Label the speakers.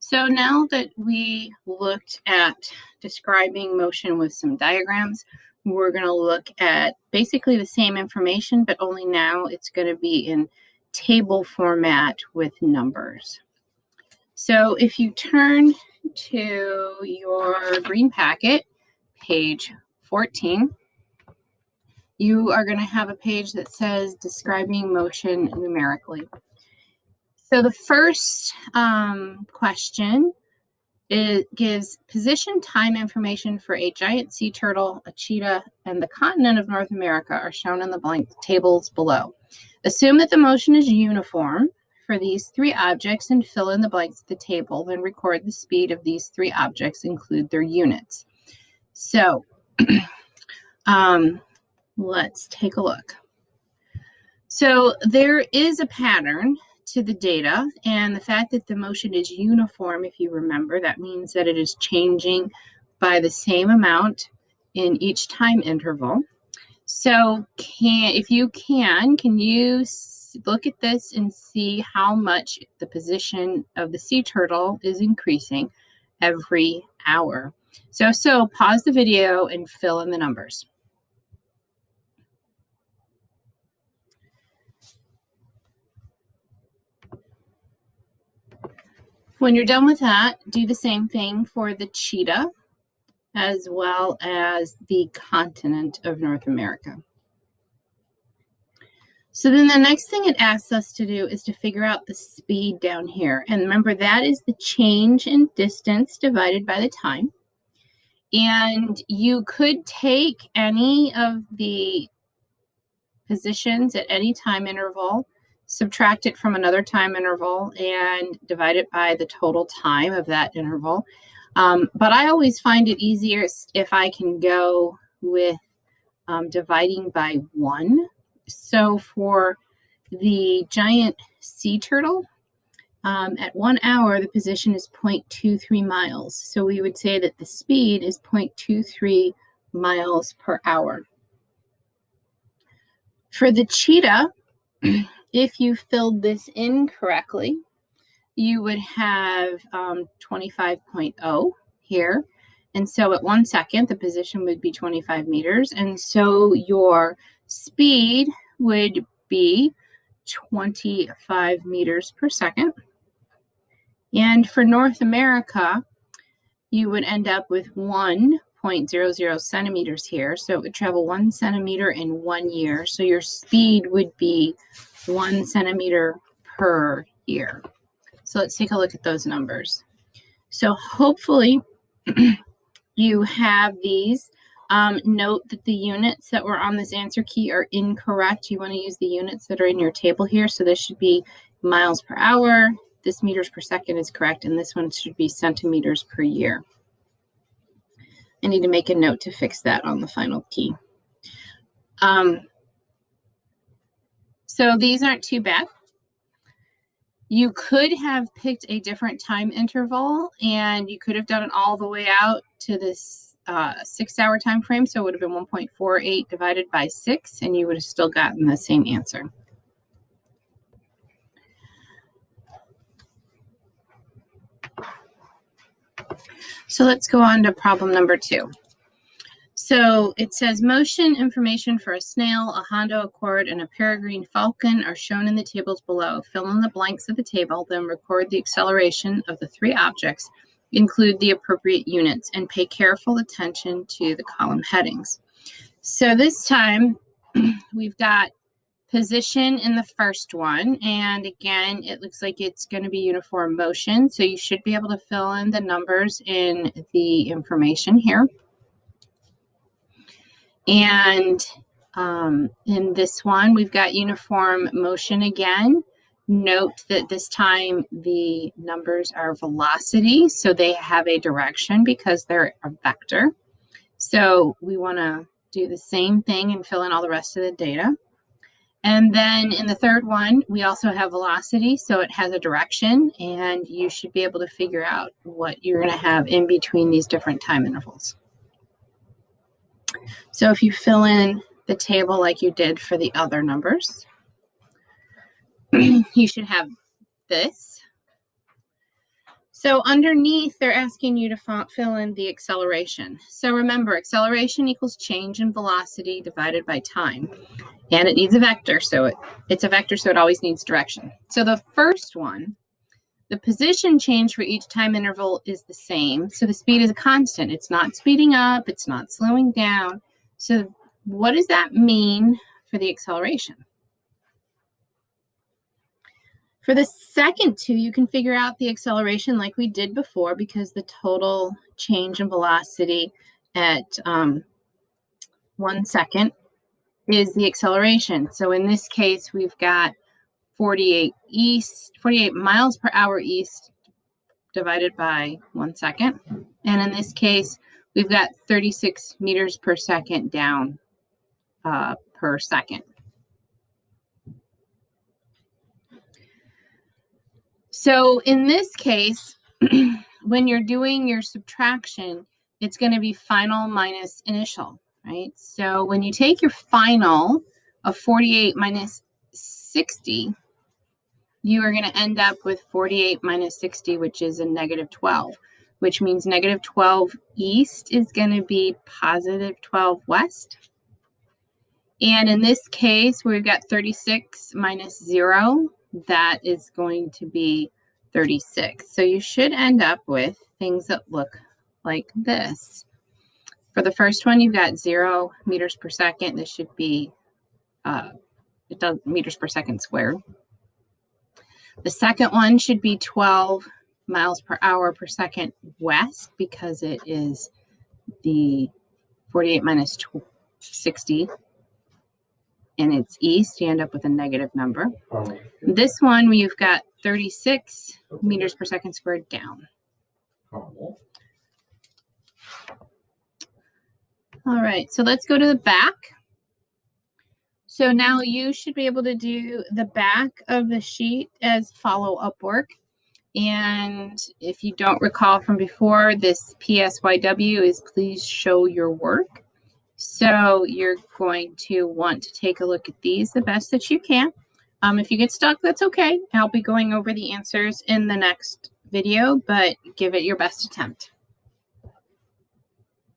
Speaker 1: So now that we looked at describing motion with some diagrams, we're going to look at basically the same information, but only now it's going to be in table format with numbers. So if you turn to your green packet, page 14, you are going to have a page that says describing motion numerically. So the first question gives position time information for a giant sea turtle, a cheetah, and the continent of North America are shown in the blank tables below. Assume that the motion is uniform for these three objects and fill in the blanks of the table, then record the speed of these three objects, include their units. So let's take a look. So there is a pattern to the data, and the fact that the motion is uniform, if you remember, that means that it is changing by the same amount in each time interval. So if you can you look at this and see how much the position of the sea turtle is increasing every hour? So pause the video and fill in the numbers. When you're done with that, do the same thing for the cheetah as well as the continent of North America. So then the next thing it asks us to do is to figure out the speed down here. And remember, that is the change in distance divided by the time. And you could take any of the positions at any time interval, subtract it from another time interval, and divide it by the total time of that interval. But I always find it easiest if I can go with dividing by 1. So for the giant sea turtle, at 1 hour, the position is 0.23 miles. So we would say that the speed is 0.23 miles per hour. For the cheetah, if you filled this in correctly, you would have 25.0 here. And so at 1 second, the position would be 25 meters. And so your speed would be 25 meters per second. And for North America, you would end up with 1.00 centimeters here. So it would travel 1 centimeter in 1 year. So your speed would be 1 centimeter per year. So let's take a look at those numbers. So hopefully you have these. Note that the units that were on this answer key are incorrect. You want to use the units that are in your table here. So this should be miles per hour. This meters per second is correct. And this one should be centimeters per year. I need to make a note to fix that on the final key. So these aren't too bad. You could have picked a different time interval, and you could have done it all the way out to this 6-hour time frame. So it would have been 1.48 divided by 6, and you would have still gotten the same answer. So let's go on to problem number 2. So it says motion information for a snail, a Hondo Accord, and a peregrine falcon are shown in the tables below. Fill in the blanks of the table, then record the acceleration of the three objects, include the appropriate units, and pay careful attention to the column headings. So this time we've got position in the first one, and again, it looks like it's going to be uniform motion, so you should be able to fill in the numbers in the information here. And in this one, we've got uniform motion again. Note that this time the numbers are velocity, so they have a direction because they're a vector. So we want to do the same thing and fill in all the rest of the data. And then in the third one, we also have velocity, so it has a direction, and you should be able to figure out what you're going to have in between these different time intervals. So if you fill in the table like you did for the other numbers, you should have this. So underneath, they're asking you to fill in the acceleration. So remember, acceleration equals change in velocity divided by time. And it needs a vector, so it's a vector, so it always needs direction. So the first one, the position change for each time interval is the same. So the speed is a constant. It's not speeding up, it's not slowing down. So what does that mean for the acceleration? For the second two, you can figure out the acceleration like we did before, because the total change in velocity at 1 second is the acceleration. So in this case, we've got 48 miles per hour east divided by 1 second. And in this case, we've got 36 meters per second down per second. So in this case, when you're doing your subtraction, it's going to be final minus initial, right? So when you take your final of 48 minus 60, you are going to end up with 48 minus 60, which is a negative 12, which means negative 12 east is going to be positive 12 west. And in this case, we've got 36 minus 0. That is going to be 36. So you should end up with things that look like this. For the first one, you've got 0 meters per second. This should be meters per second squared. The second one should be 12 miles per hour per second west, because it is the 48 minus 60. And it's east, you end up with a negative number. This one, we've got 36 meters per second squared down. All right, so let's go to the back. So now you should be able to do the back of the sheet as follow-up work. And if you don't recall from before, this PSYW is please show your work. So you're going to want to take a look at these the best that you can. If you get stuck, that's okay. I'll be going over the answers in the next video, but give it your best attempt.